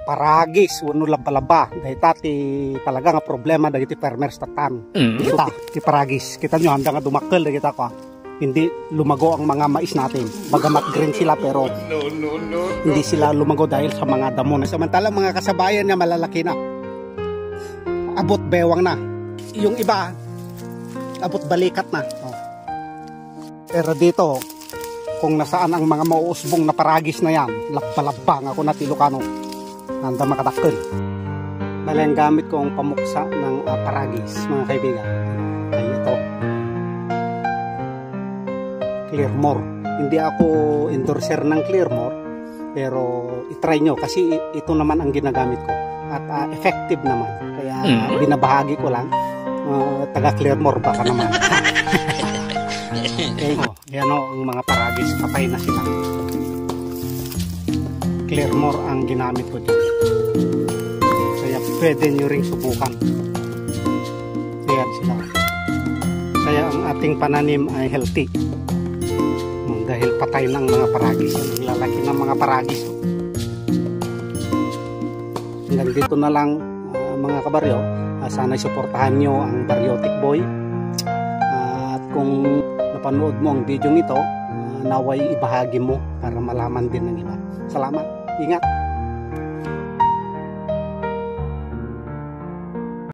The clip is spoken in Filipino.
paragis wano laba-laba dahil tati talaga nga problema dahil ti farmers tatan kita ti paragis kita nyo handa nga dumakkel dahil kita ko hindi lumago ang mga mais natin bagamat green sila pero hindi sila lumago dahil sa mga damo samantalang mga kasabayan niya malalaki na abot bewang na yung iba abot balikat na pero dito kung nasaan ang mga mauusbong na paragis na yan labba-labang ako na Ilocano handa makadakkel. Bali ang gamit kong pamuksa ng paragis mga kaibigan ay ito Clearmore. Hindi ako endorser ng Clearmore pero itry nyo kasi ito naman ang ginagamit ko at effective naman kaya binabahagi ko lang taga Clearmore baka naman. Yan ang mga paragis patay na sila. Clearmore ang ginamit ko dito kaya pwede nyo ring subukan. Ayan sila kaya ang ating pananim ay healthy dahil patay ng mga paragis ang lalaki ng mga paragis. Hanggang dito na lang mga kabaryo. Sana'y suportahan nyo ang Baryotic Boy at kung napanood mo ang video nito naway ibahagi mo para malaman din ng iba. Salamat, ingat.